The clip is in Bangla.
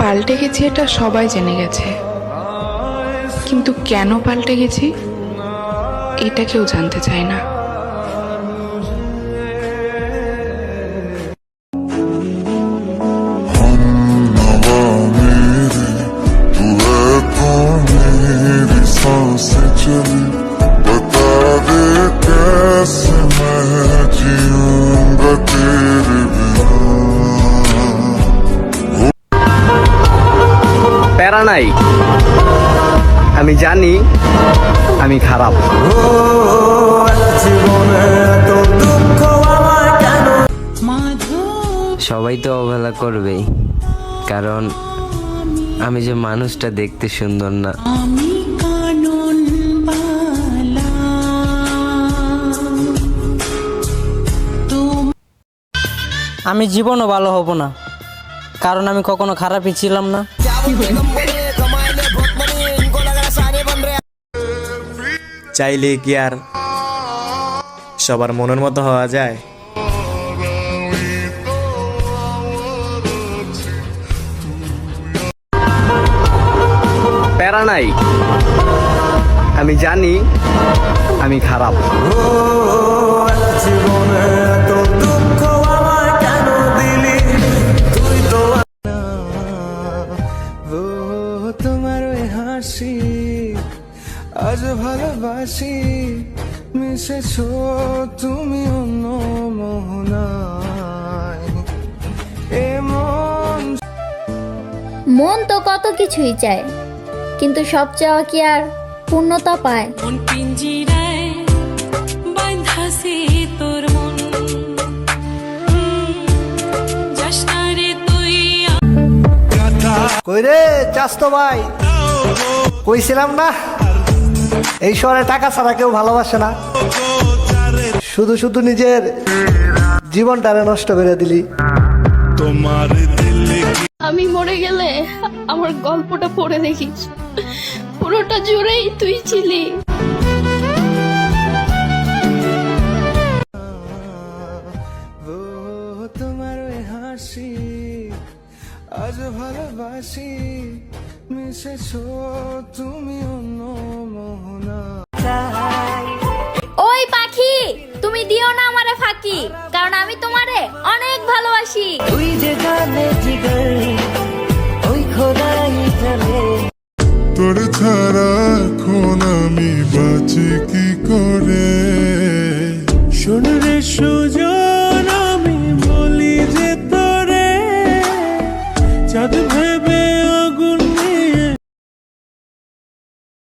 পাল্টে গেছি এটা সবাই জেনে গেছে, কিন্তু কেন পাল্টে গেছি এটা কেউ জানতে চায় না। প্যারা নাই, আমি জানি আমি খারাপ। সবাই তো অবহেলা করবেই, কারণ আমি যে মানুষটা দেখতে সুন্দর না। আমি জীবনও ভালো হব না, কারণ আমি কখনো খারাপই ছিলাম না। চাইলে কি আর সবার মনের মতো হওয়া যায়? প্যারা নাই, আমি জানি আমি খারাপ। তোমার ওই হাসি আজ ভালোবাসি, মিশেছো তুমি অন্য মোহনায়। মন তো কত কিছুই চায়, কিন্তু সব চাওয়া কি আর পূর্ণতা পায়? কই রে চাস্তো ভাই, কইছিলাম না এই শহরে টাকা ছাড়া কেউ ভালোবাসে না, শুধু শুধু নিজের জীবনটারে নষ্ট করে দিলি। আমি মরে গেলে আমার গল্পটা পড়ে দেখিস, পুরোটা জুড়েই তুই ছিলি। তোমার ওই হাসি আজ ভালোবাসি, মিশেছো তুমি অন্য মোহনা। ওই পাখি, তুমি দিও না আমারে ফাঁকি, কারণ আমি তোমারে অনেক ভালোবাসি। তুই যে জানে জিগর